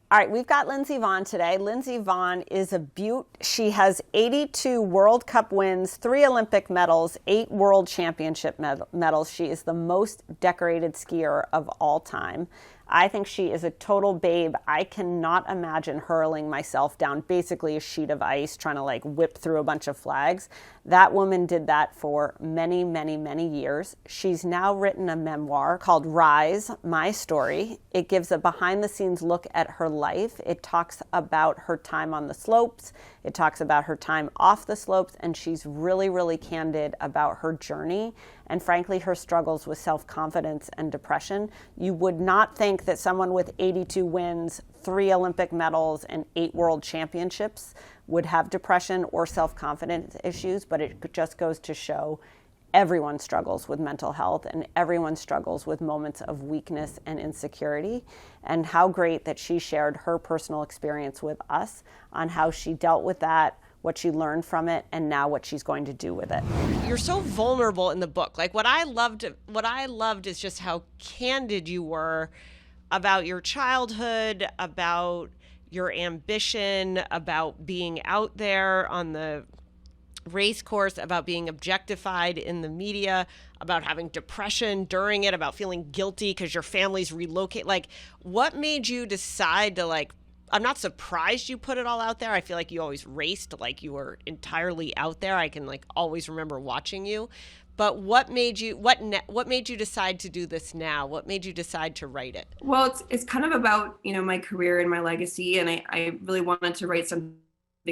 All right, we've got Lindsey Vonn today. Lindsey Vonn is a beaut. She has 82 World Cup wins, 3 Olympic medals, 8 World Championship medals. She is the most decorated skier of all time. I think she is a total babe. I cannot imagine hurling myself down basically a sheet of ice trying to like whip through a bunch of flags. That woman did that for many, many, many years. She's now written a memoir called Rise, My Story. It gives a behind the scenes look at her life. It talks about her time on the slopes. It talks about her time off the slopes, and she's really, really candid about her journey and frankly her struggles with self-confidence and depression. You would not think that someone with 82 wins, 3 Olympic medals, and 8 world championships would have depression or self-confidence issues, but it just goes to show everyone struggles with mental health and everyone struggles with moments of weakness and insecurity. And how great that she shared her personal experience with us on how she dealt with that, what she learned from it, and now what she's going to do with it. You're so vulnerable in the book. Like what I loved is just how candid you were about your childhood, about your ambition, about being out there on the race course, about being objectified in the media, about having depression during it, about feeling guilty because your family's relocate. Like, what made you decide to like, I'm not surprised you put it all out there. I feel like you always raced, like you were entirely out there. I can like always remember watching you. But what made you decide to do this now? What made you decide to write it? Well, it's kind of about, my career and my legacy. And I really wanted to write something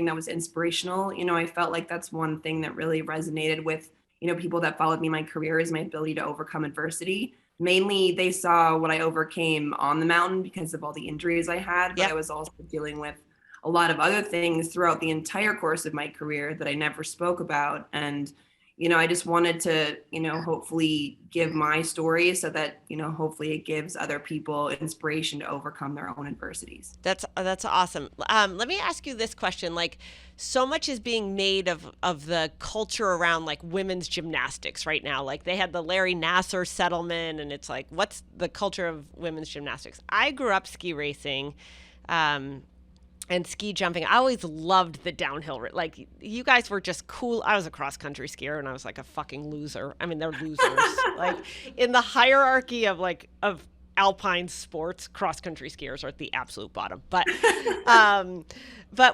that was inspirational. I felt like that's one thing that really resonated with, people that followed me in my career is my ability to overcome adversity. Mainly they saw what I overcame on the mountain because of all the injuries I had, but I was also dealing with a lot of other things throughout the entire course of my career that I never spoke about. And I just wanted to, hopefully give my story so that, hopefully it gives other people inspiration to overcome their own adversities. That's awesome. Let me ask you this question. Like, so much is being made of the culture around like women's gymnastics right now. Like they had the Larry Nassar settlement, and it's like, what's the culture of women's gymnastics? I grew up ski racing. And ski jumping. I always loved the downhill. Like, you guys were just cool. I was a cross-country skier, and I was like a fucking loser. I mean, they're losers. Like, in the hierarchy of alpine sports, cross-country skiers are at the absolute bottom. But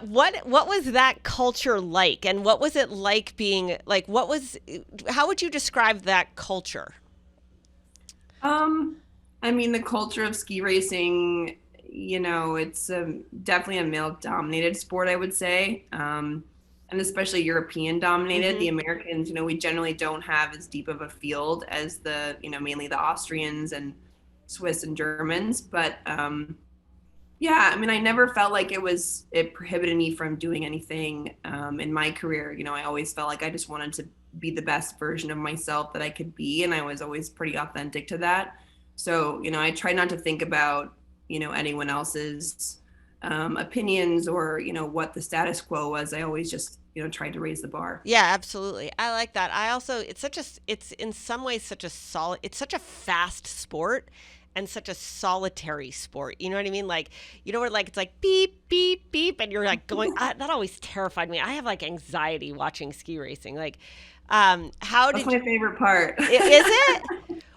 what was that culture like? And what was it like being, like, how would you describe that culture? I mean, the culture of ski racing, it's definitely a male-dominated sport, I would say, and especially European-dominated. Mm-hmm. The Americans, we generally don't have as deep of a field as the, mainly the Austrians and Swiss and Germans. But I mean, I never felt like it prohibited me from doing anything in my career. I always felt like I just wanted to be the best version of myself that I could be, and I was always pretty authentic to that. So, I try not to think about anyone else's opinions or, what the status quo was. I always just, tried to raise the bar. Yeah, absolutely. I like that. I also, it's in some ways it's such a fast sport and such a solitary sport. You know what I mean? Like, where like, it's like beep, beep, beep. And you're like going, that always terrified me. I have like anxiety watching ski racing. Like, That's my favorite part. Is it?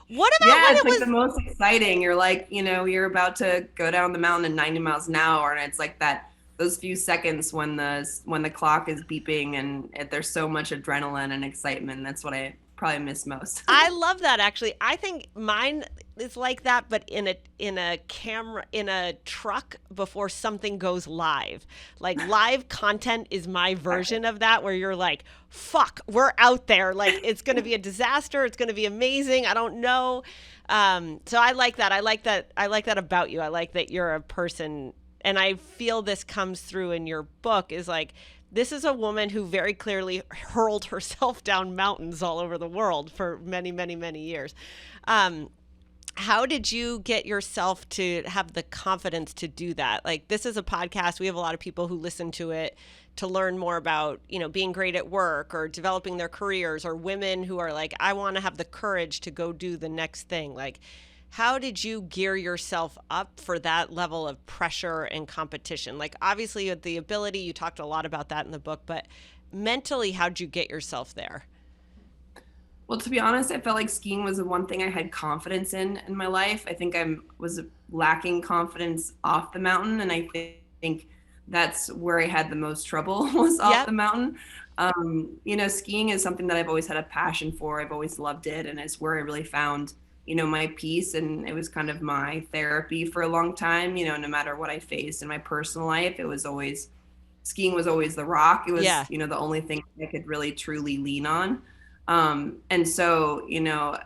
What about when it's like the most exciting. You're like, you're about to go down the mountain at 90 miles an hour, and it's like those few seconds when the clock is beeping, and there's so much adrenaline and excitement. That's what I probably miss most. I love that, actually. I think mine is like that, but in a truck before something goes live. Like, live content is my version of that, where you're like, fuck, we're out there. Like, it's going to be a disaster. It's going to be amazing. I don't know. So I like that. I like that about you. I like that you're a person, and I feel this comes through in your book, is like, this is a woman who very clearly hurled herself down mountains all over the world for many, many, many years. How did you get yourself to have the confidence to do that? Like, this is a podcast. We have a lot of people who listen to it to learn more about, being great at work or developing their careers, or women who are like, I want to have the courage to go do the next thing. Like, how did you gear yourself up for that level of pressure and competition? Like, obviously, with the ability, you talked a lot about that in the book, but mentally, how'd you get yourself there? Well, to be honest, I felt like skiing was the one thing I had confidence in my life. I think I was lacking confidence off the mountain, and I think that's where I had the most trouble was off the mountain. Skiing is something that I've always had a passion for. I've always loved it, and it's where I really found, my peace, and it was kind of my therapy for a long time. No matter what I faced in my personal life, skiing was always the rock. It was, the only thing I could really truly lean on. And so,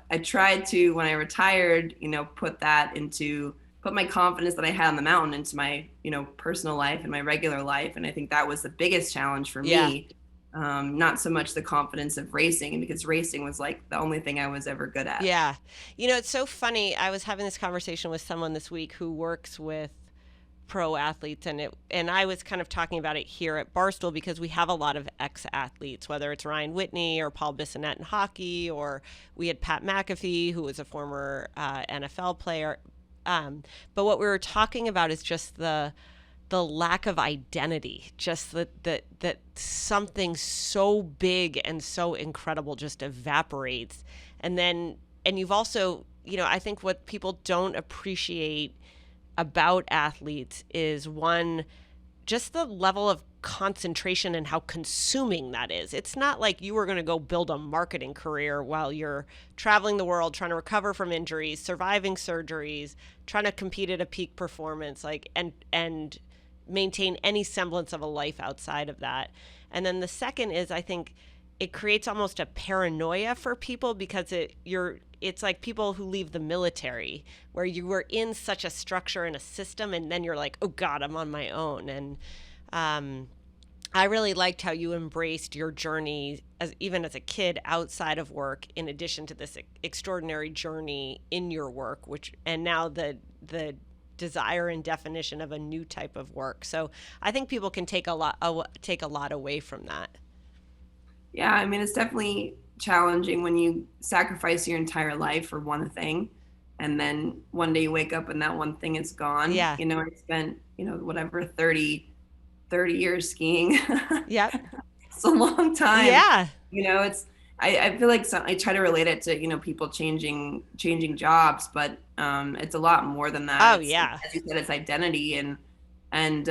I tried to, when I retired, put my confidence that I had on the mountain into my, personal life and my regular life. And I think that was the biggest challenge for me. Not so much the confidence of racing, because racing was like the only thing I was ever good at. Yeah. It's so funny. I was having this conversation with someone this week who works with pro athletes, and I was kind of talking about it here at Barstool because we have a lot of ex-athletes, whether it's Ryan Whitney or Paul Bissonnette in hockey, or we had Pat McAfee, who was a former NFL player. But what we were talking about is just the lack of identity, just that something so big and so incredible just evaporates. And you've also, I think what people don't appreciate about athletes is, one, just the level of concentration and how consuming that is. It's not like you were going to go build a marketing career while you're traveling the world, trying to recover from injuries, surviving surgeries, trying to compete at a peak performance, and maintain any semblance of a life outside of that. And then the second is, I think it creates almost a paranoia for people, because it's like people who leave the military, where you were in such a structure and a system, and then you're like, oh God, I'm on my own. And I really liked how you embraced your journey even as a kid outside of work, in addition to this extraordinary journey in your work, and now the desire and definition of a new type of work. So I think people can take a lot away from that. Yeah, I mean, it's definitely challenging when you sacrifice your entire life for one thing, and then one day you wake up and that one thing is gone. Yeah. I spent, 30 years skiing. Yep. It's a long time. Yeah. I feel like I try to relate it to, people changing jobs, but it's a lot more than that. Oh, yeah. As you said, it's identity. And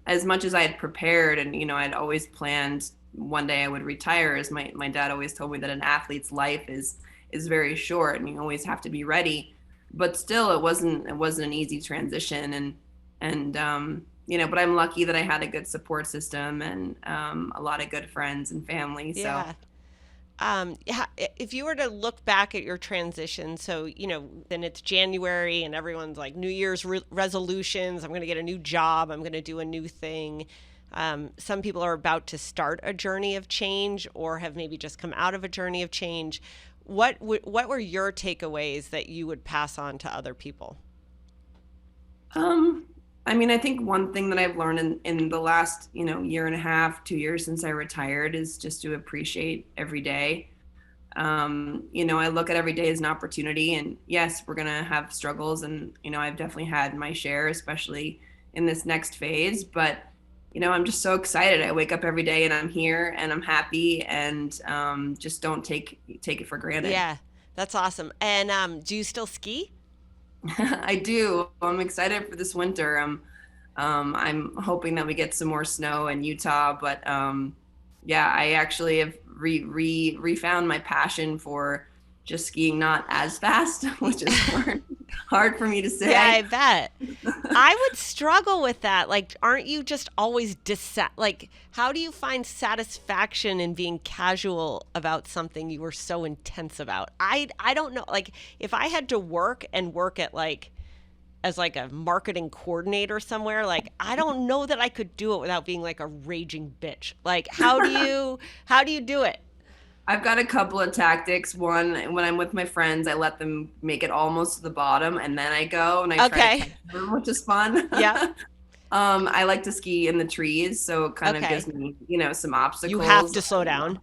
as much as I had prepared and, I'd always planned one day I would retire, as my dad always told me that an athlete's life is very short and you always have to be ready. But still, it wasn't an easy transition. But I'm lucky that I had a good support system and a lot of good friends and family. So. Yeah. If you were to look back at your transition, so, then it's January and everyone's like New Year's resolutions. I'm going to get a new job. I'm going to do a new thing. Some people are about to start a journey of change or have maybe just come out of a journey of change. What were your takeaways that you would pass on to other people? I think one thing that I've learned in the last, year and a half, 2 years since I retired is just to appreciate every day. I look at every day as an opportunity, and yes, we're going to have struggles. And, I've definitely had my share, especially in this next phase, but, I'm just so excited. I wake up every day and I'm here and I'm happy, and just don't take it for granted. Yeah, that's awesome. And do you still ski? I do. I'm excited for this winter. I'm hoping that we get some more snow in Utah, but I actually have refound my passion for just skiing not as fast, which is hard for me to say. Yeah, I bet. I would struggle with that. Like, aren't you just always how do you find satisfaction in being casual about something you were so intense about? I don't know. Like, if I had to work at as a marketing coordinator somewhere, I don't know that I could do it without being like a raging bitch. Like, how do you do it? I've got a couple of tactics. One, when I'm with my friends, I let them make it almost to the bottom, and then I go and I try to catch them, which is fun. Yeah. I like to ski in the trees, so it kind of gives me, some obstacles. You have to slow down.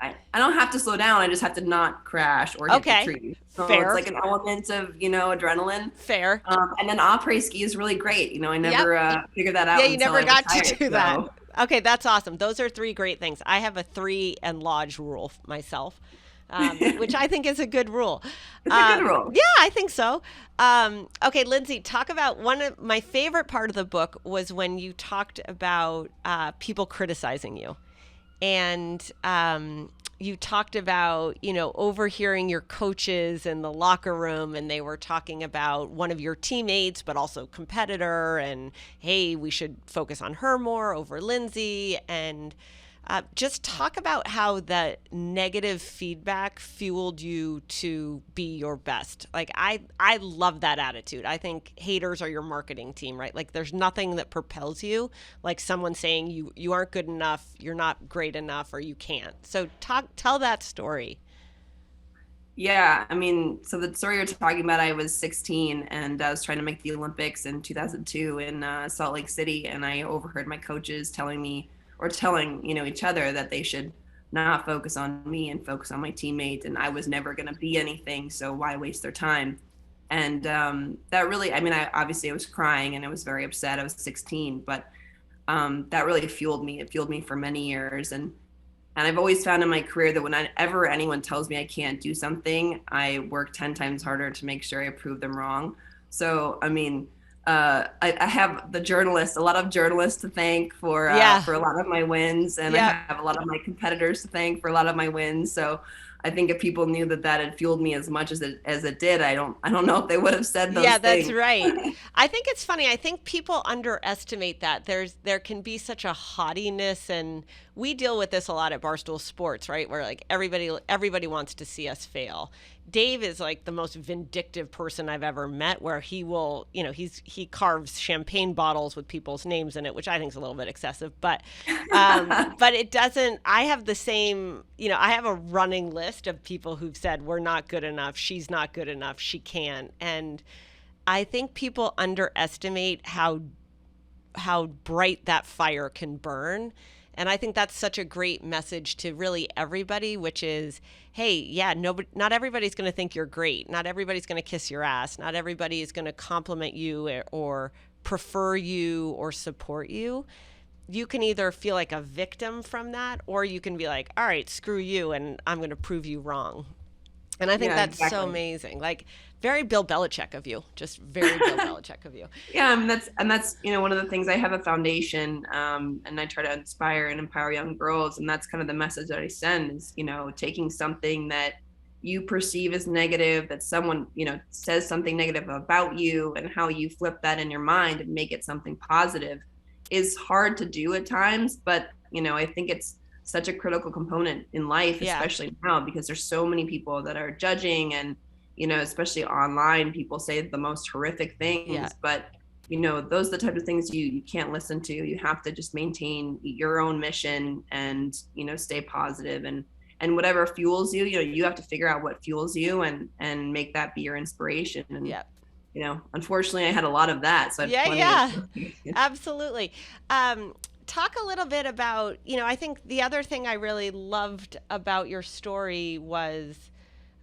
I don't have to slow down. I just have to not crash or hit the Okay. tree. So Fair. it's like an element of, adrenaline. Fair. And then après ski is really great. I Yep. never figured that out Yeah, you until never I got retired. to do that. So. Okay, that's awesome. Those are 3 great things. I have a 3 and lodge rule myself, which I think is a good rule. It's a good rule. Yeah, I think so. Okay, Lindsey, talk about one of my favorite part of the book was when you talked about people criticizing you. And you talked about, overhearing your coaches in the locker room, and they were talking about one of your teammates, but also competitor, and hey, we should focus on her more over Lindsey. And just talk about how the negative feedback fueled you to be your best. Like, I love that attitude. I think haters are your marketing team, right? Like, there's nothing that propels you like someone saying you aren't good enough, you're not great enough, or you can't. So tell that story. Yeah, so the story you're talking about, I was 16 and I was trying to make the Olympics in 2002 in Salt Lake City, and I overheard my coaches telling each other that they should not focus on me and focus on my teammate, and I was never going to be anything, so why waste their time? And that really, I was crying and I was very upset. I was 16, but that really fueled me. It fueled me for many years, and I've always found in my career that whenever anyone tells me I can't do something, I work 10 times harder to make sure I prove them wrong. So I have a lot of journalists to thank for a lot of my wins, and I have a lot of my competitors to thank for a lot of my wins. So I think if people knew that had fueled me as much as it did, I don't know if they would have said those things. Yeah, that's right. I think it's funny. I think people underestimate that. There can be such a haughtiness, and we deal with this a lot at Barstool Sports, right? Where like everybody wants to see us fail. Dave is like the most vindictive person I've ever met, where he will, he carves champagne bottles with people's names in it, which I think is a little bit excessive, but it doesn't, I have the same, I have a running list of people who've said, we're not good enough. She's not good enough. She can't. And I think people underestimate how bright that fire can burn. And I think that's such a great message to really everybody, which is, hey, yeah, not everybody's going to think you're great. Not everybody's going to kiss your ass. Not everybody is going to compliment you or prefer you or support you. You can either feel like a victim from that, or you can be like, all right, screw you, and I'm going to prove you wrong. And I think that's so amazing. Like, very Bill Belichick of you, just very Bill Belichick of you. Yeah, and that's one of the things. I have a foundation, and I try to inspire and empower young girls, and that's kind of the message that I send is, taking something that you perceive as negative, that someone, says something negative about you, and how you flip that in your mind and make it something positive is hard to do at times, but I think it's such a critical component in life, especially now, because there's so many people that are judging, and especially online, people say the most horrific things, but those are the types of things you can't listen to. You have to just maintain your own mission and stay positive, and whatever fuels you, you have to figure out what fuels you and make that be your inspiration. And unfortunately I had a lot of that, so absolutely. Talk a little bit about, I think the other thing I really loved about your story was,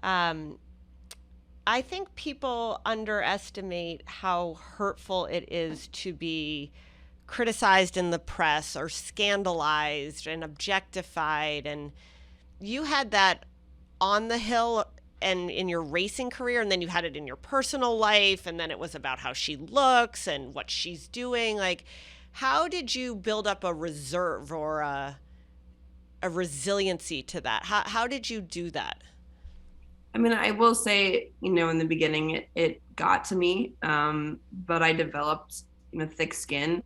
I think people underestimate how hurtful it is to be criticized in the press or scandalized and objectified. And you had that on the hill and in your racing career, and then you had it in your personal life, and then it was about how she looks and what she's doing. Like, how did you build up a reserve or a resiliency to that? How did you do that? I will say, in the beginning, it got to me, but I developed, thick skin.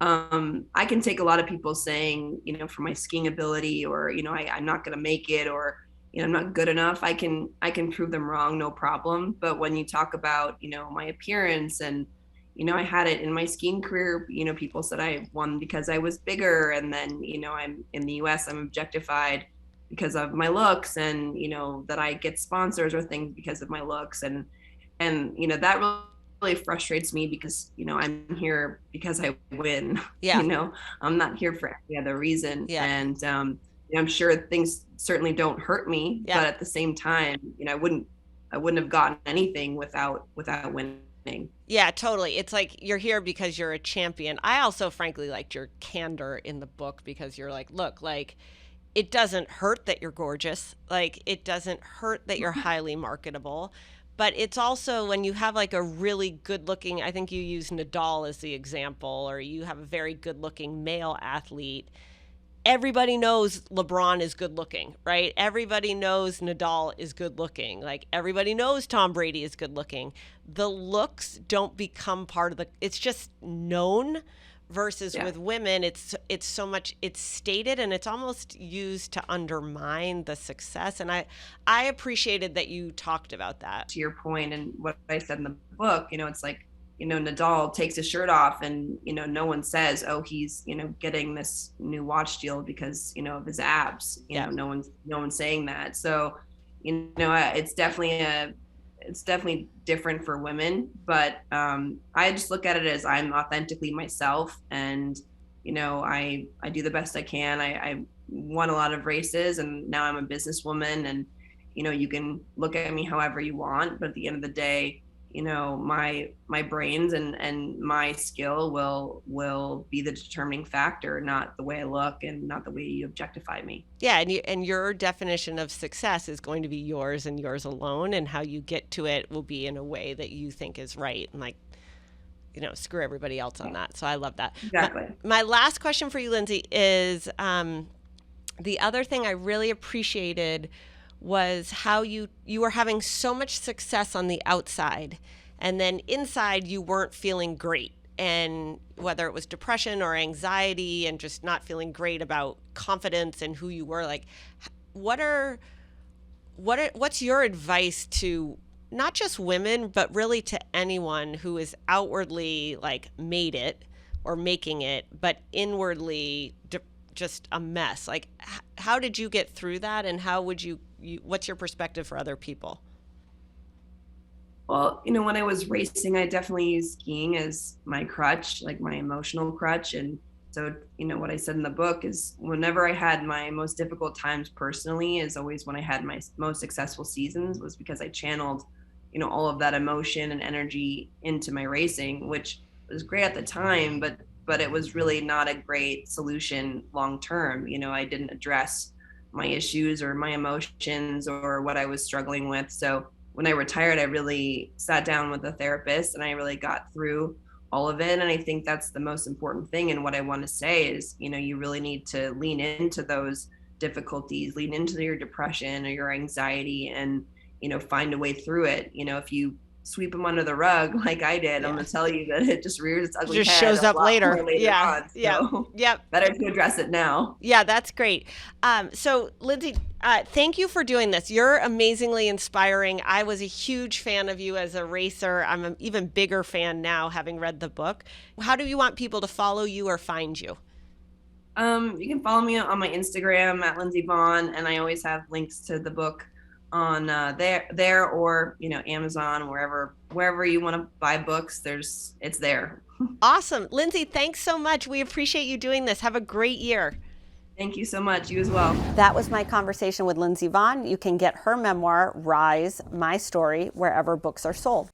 I can take a lot of people saying, for my skiing ability, or, I'm not going to make it, or, I'm not good enough. I can prove them wrong, no problem. But when you talk about, my appearance, and, I had it in my skiing career, people said I won because I was bigger. And then, I'm in the US, I'm objectified because of my looks, and that I get sponsors or things because of my looks, and that really frustrates me, because I'm here because I win. I'm not here for any other reason. And I'm sure things certainly don't hurt me, Yeah. but at the same time, I wouldn't have gotten anything without winning. Yeah, totally. It's like you're here because you're a champion. I also frankly liked your candor in the book because you're like, look, like it doesn't hurt that you're gorgeous. Like it doesn't hurt that you're highly marketable. But it's also when you have like a really good looking, I think you use Nadal as the example, or you have a very good looking male athlete. Everybody knows LeBron is good looking, right? Everybody knows Nadal is good looking. Like everybody knows Tom Brady is good looking. The looks don't become part of it's just known versus with women, it's so much, it's stated and it's almost used to undermine the success. And I appreciated that you talked about that. To your point and what I said in the book, it's like, Nadal takes his shirt off and, no one says, oh, he's, getting this new watch deal because, of his abs. No one's saying that. So, it's definitely different for women, but I just look at it as I'm authentically myself, and I do the best I can. I won a lot of races, and now I'm a businesswoman, and you can look at me however you want, but at the end of the day, my brains and my skill will be the determining factor, not the way I look and not the way you objectify me. Yeah, and your definition of success is going to be yours and yours alone, and how you get to it will be in a way that you think is right, and like, screw everybody else on that. So I love that. Exactly. My last question for you, Lindsey, is the other thing I really appreciated was how you were having so much success on the outside, and then inside you weren't feeling great. And whether it was depression or anxiety and just not feeling great about confidence and who you were, like, what's your advice to not just women, but really to anyone who is outwardly like made it or making it, but inwardly just a mess? Like, how did you get through that, and how would you what's your perspective for other people? Well, when I was racing, I definitely used skiing as my crutch, like my emotional crutch. And so, what I said in the book is whenever I had my most difficult times personally is always when I had my most successful seasons, was because I channeled, all of that emotion and energy into my racing, which was great at the time, but it was really not a great solution long term. I didn't address my issues or my emotions or what I was struggling with. So when I retired, I really sat down with a therapist and I really got through all of it. And I think that's the most important thing. And what I want to say is, you really need to lean into those difficulties, lean into your depression or your anxiety, and, find a way through it. If you sweep them under the rug like I did, I'm going to tell you that it just rears its ugly head. Just shows up later. On, so Yep. Better to address it now. Yeah, that's great. So Lindsey, thank you for doing this. You're amazingly inspiring. I was a huge fan of you as a racer. I'm an even bigger fan now, having read the book. How do you want people to follow you or find you? You can follow me on my Instagram at Lindsey Vonn, and I always have links to the book on there or Amazon, wherever you want to buy books. It's there. Awesome. Lindsey, thanks so much. We appreciate you doing this. Have a great year. Thank you so much. You as well. That was my conversation with Lindsey Vonn. You can get her memoir, Rise, My Story, wherever books are sold.